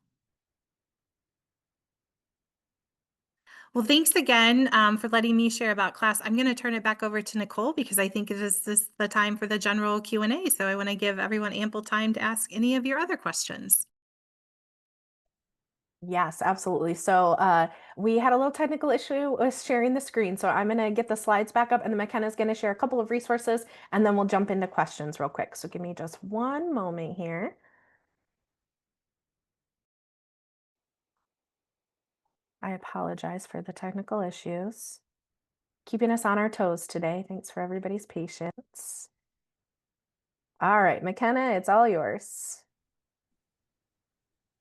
Well, thanks again for letting me share about class. I'm going to turn it back over to Nicole because I think this is the time for the general Q&A. So I want to give everyone ample time to ask any of your other questions. Yes, absolutely. So we had a little technical issue with sharing the screen. So I'm going to get the slides back up and then McKenna's going to share a couple of resources and then we'll jump into questions real quick. So give me just one moment here. I apologize for the technical issues. Keeping us on our toes today. Thanks for everybody's patience. All right, McKenna, it's all yours.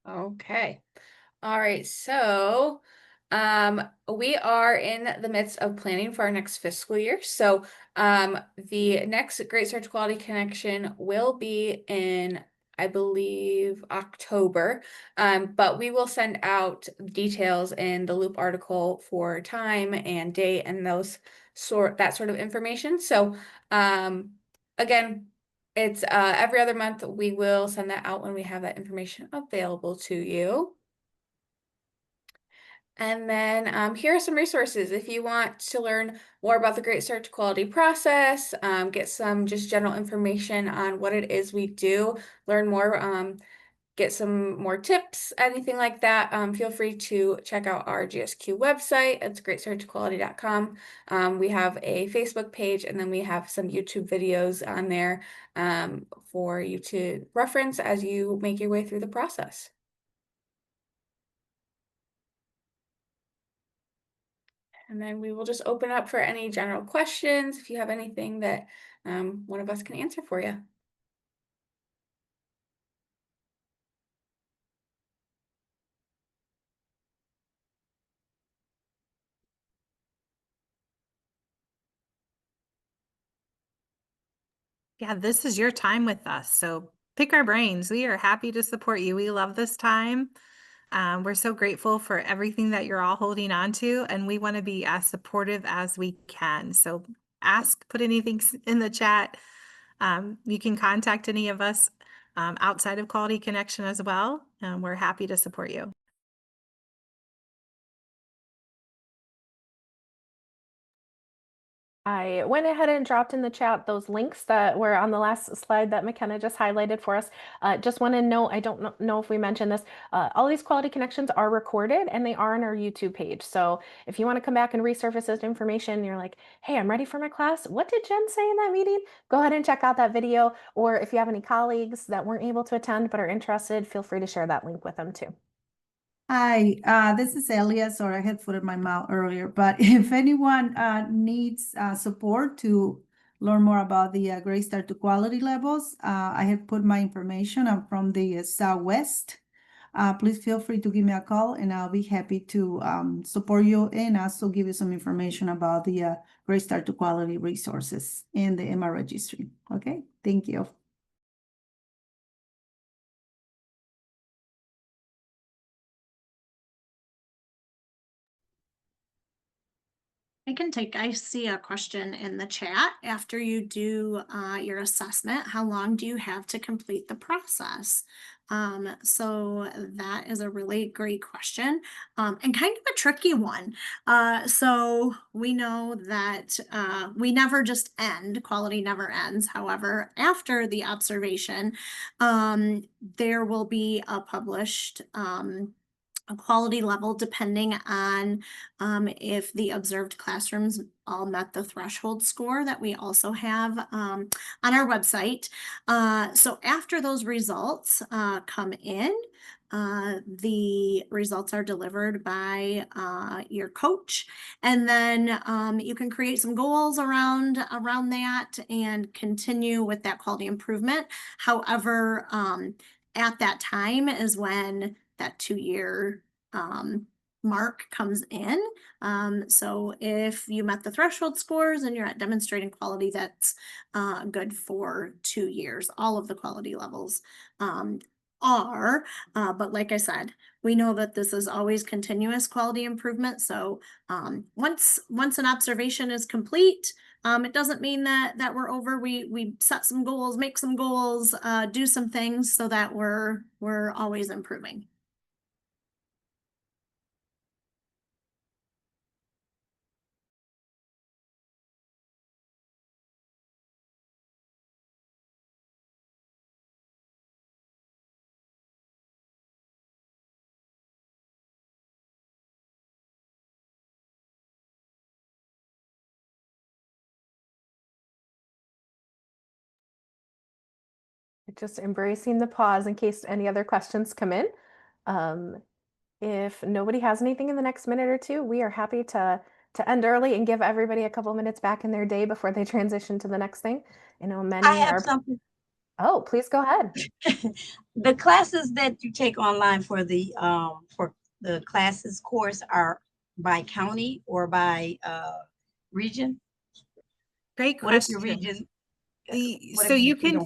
Okay. All right, so we are in the midst of planning for our next fiscal year. So the next Great Start to Quality Connection will be in, I believe, October. But we will send out details in the Loop article for time and date and that sort of information. So again, it's every other month. We will send that out when we have that information available to you. And then here are some resources if you want to learn more about the Great Start to Quality process, get some just general information on what it is we do, learn more, get some more tips, anything like that. Feel free to check out our GSQ website. It's greatstarttoquality.com. We have a Facebook page and then we have some YouTube videos on there for you to reference as you make your way through the process. And then we will just open up for any general questions if you have anything that one of us can answer for you. Yeah, this is your time with us. So pick our brains. We are happy to support you. We love this time. We're so grateful for everything that you're all holding on to, and we want to be as supportive as we can. So ask, put anything in the chat. You can contact any of us outside of Quality Connection as well. We're happy to support you. I went ahead and dropped in the chat those links that were on the last slide that McKenna just highlighted for us. Just want to note, I don't know if we mentioned this, all these Quality Connections are recorded and they are on our YouTube page. So if you want to come back and resurface this information, and you're like, hey, I'm ready for my class. What did Jen say in that meeting? Go ahead and check out that video. Or if you have any colleagues that weren't able to attend but are interested, feel free to share that link with them too. Hi, this is Elia. Sorry, I had foot in my mouth earlier, but if anyone needs support to learn more about the Great Start to Quality levels, I have put my information. I'm from the Southwest. Please feel free to give me a call and I'll be happy to support you and also give you some information about the Great Start to Quality resources in the EMA registry. Okay, thank you. I see a question in the chat. After you do your assessment, how long do you have to complete the process? So that is a really great question and kind of a tricky one. So we know that we never just end, quality never ends. However, after the observation, there will be a published a quality level depending on if the observed classrooms all met the threshold score that we also have on our website. So after those results come in, the results are delivered by your coach, and then you can create some goals around that and continue with that quality improvement. However, at that time is when that 2-year mark comes in. So if you met the threshold scores and you're at demonstrating quality, that's good for 2 years. All of the quality levels are, but like I said, we know that this is always continuous quality improvement. So once an observation is complete, it doesn't mean that we're over. We set some goals, make some goals, do some things so that we're always improving. Just embracing the pause in case any other questions come in. If nobody has anything in the next minute or two, we are happy to end early and give everybody a couple minutes back in their day before they transition to the next thing. You know, many I have are. something. Oh, please go ahead. The classes that you take online for the classes course are by county or by region? Great What if your question. region? So you can,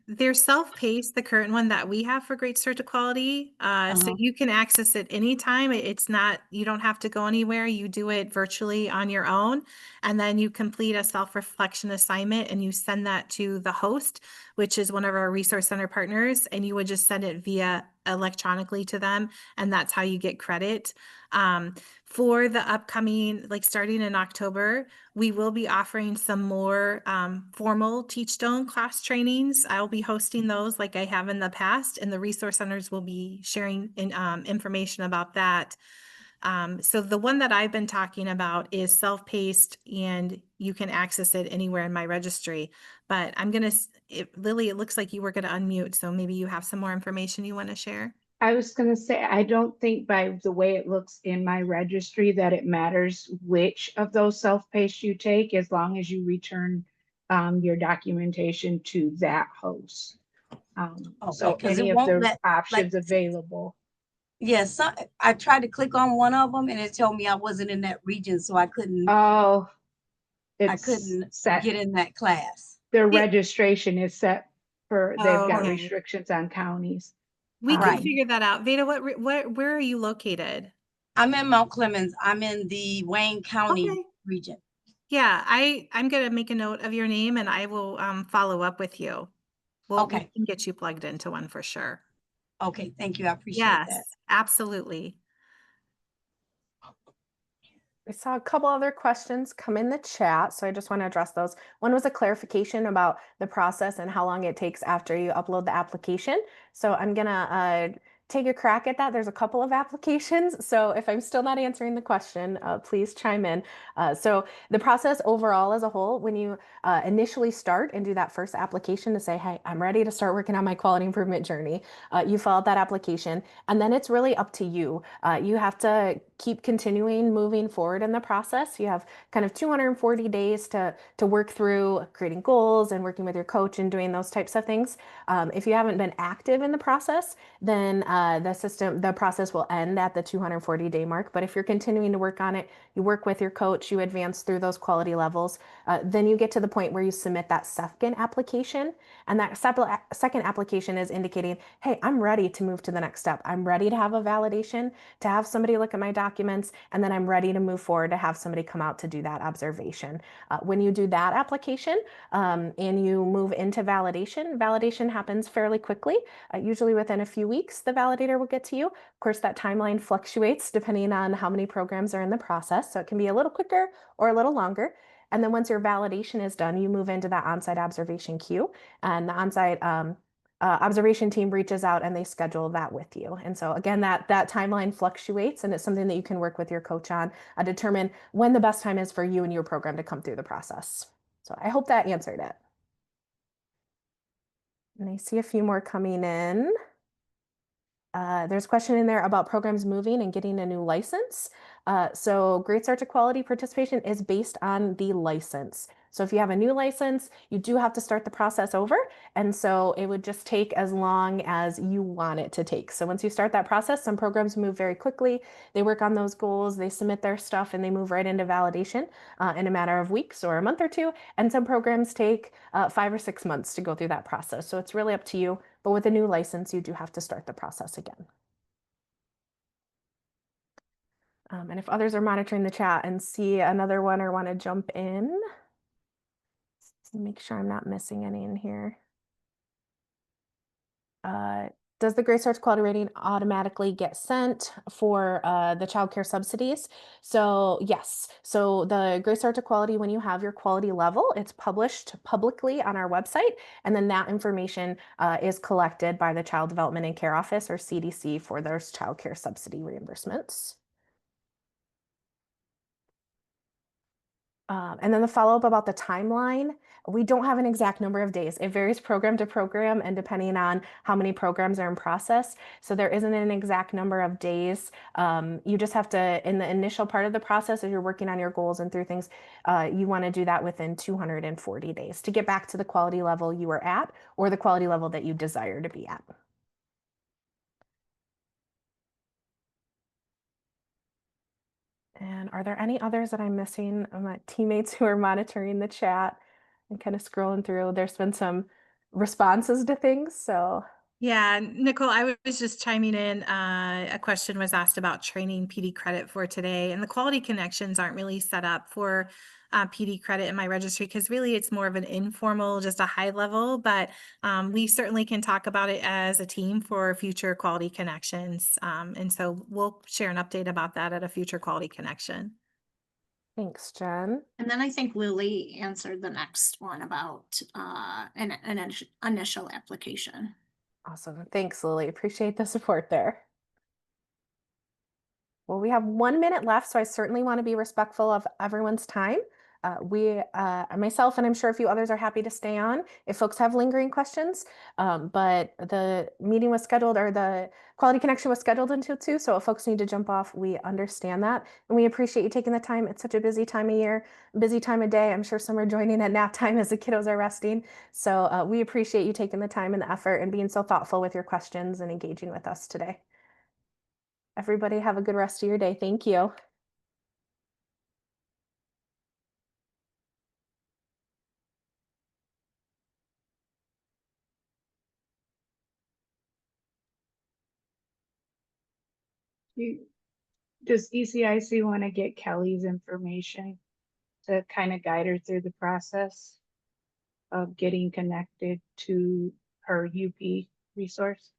they're self-paced, the current one that we have for Great Start to Quality. So you can access it anytime. It's not, you don't have to go anywhere. You do it virtually on your own. And then you complete a self-reflection assignment and you send that to the host, which is one of our Resource Center partners. And you would just send it via electronically to them. And that's how you get credit. For the upcoming, like starting in October, we will be offering some more formal Teachstone class trainings. I'll be hosting those like I have in the past, and the resource centers will be sharing information about that. So the one that I've been talking about is self-paced and you can access it anywhere in my registry. But I'm going to, Lily, it looks like you were going to unmute. So maybe you have some more information you want to share. I was going to say, I don't think by the way it looks in my registry that it matters which of those self-paced you take, as long as you return your documentation to that host. So because it any of won't the let, like, options available. yes, I tried to click on one of them and it told me I wasn't in that region, so I couldn't Oh, I it's couldn't set. get in that class. Their registration is set for, they've got Okay. restrictions on counties. We can Right. figure that out. Veda, where are you located? I'm in Mount Clemens. I'm in the Wayne County Okay. region. Yeah, I'm gonna make a note of your name and I will follow up with you. We Okay. can get you plugged into one for sure. Okay, thank you. I appreciate that. Yes, absolutely. I saw a couple other questions come in the chat, so I just want to address those. One was a clarification about the process and how long it takes after you upload the application. So I'm gonna take a crack at that. There's a couple of applications, so if I'm still not answering the question, please chime in. So the process overall as a whole, when you initially start and do that first application to say, hey, I'm ready to start working on my quality improvement journey, you fill out that application, and then it's really up to you. You have to keep continuing moving forward in the process. You have kind of 240 days to work through creating goals and working with your coach and doing those types of things. If you haven't been active in the process, then the process will end at the 240-day mark. But if you're continuing to work on it, you work with your coach, you advance through those quality levels, then you get to the point where you submit that second application. And that second application is indicating, hey, I'm ready to move to the next step. I'm ready to have a validation, to have somebody look at my documents, and then I'm ready to move forward to have somebody come out to do that observation. When you do that application and you move into validation, validation happens fairly quickly. Usually within a few weeks, the validator will get to you. Of course, that timeline fluctuates depending on how many programs are in the process. So it can be a little quicker or a little longer. And then once your validation is done, you move into that on-site observation queue, and the on-site observation team reaches out and they schedule that with you. And so again, that timeline fluctuates, and it's something that you can work with your coach on, determine when the best time is for you and your program to come through the process. So I hope that answered it. And I see a few more coming in. There's a question in there about programs moving and getting a new license. So Great Start to Quality participation is based on the license. So if you have a new license, you do have to start the process over. And so it would just take as long as you want it to take. So once you start that process, some programs move very quickly. They work on those goals, they submit their stuff, and they move right into validation in a matter of weeks or a month or two. And some programs take 5 or 6 months to go through that process. So it's really up to you. But with a new license, you do have to start the process again. And if others are monitoring the chat and see another one or want to jump in, make sure I'm not missing any in here. Does the Great Start to Quality rating automatically get sent for the childcare subsidies? So yes, so the Great Start to Quality, when you have your quality level, it's published publicly on our website, and then that information is collected by the Child Development and Care Office, or CDC, for those childcare subsidy reimbursements. And then the follow-up about the timeline, we don't have an exact number of days. It varies program to program and depending on how many programs are in process. So there isn't an exact number of days. You just have to, in the initial part of the process, as you're working on your goals and through things, you want to do that within 240 days to get back to the quality level you were at or the quality level that you desire to be at. And are there any others that I'm missing? My teammates who are monitoring the chat and kind of scrolling through. There's been some responses to things, so. Yeah, Nicole, I was just chiming in. A question was asked about training PD credit for today, and the quality connections aren't really set up for PD credit in my registry because really it's more of an informal, just a high level, but we certainly can talk about it as a team for future quality connections. And so we'll share an update about that at a future quality connection. Thanks, Jen. And then I think Lily answered the next one about an initial application. Awesome. Thanks, Lily. Appreciate the support there. Well, we have 1 minute left, so I certainly want to be respectful of everyone's time. Myself and I'm sure a few others are happy to stay on if folks have lingering questions. But the meeting was scheduled, or the quality connection was scheduled until 2. So if folks need to jump off, we understand that. And we appreciate you taking the time. It's such a busy time of year, busy time of day. I'm sure some are joining at nap time as the kiddos are resting. So we appreciate you taking the time and the effort and being so thoughtful with your questions and engaging with us today. Everybody have a good rest of your day. Thank you. Does ECIC want to get Kelly's information to kind of guide her through the process of getting connected to her UP resource?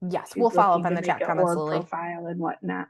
Yes, She's we'll follow up looking on to the make chat an comments, org Lily. profile and whatnot.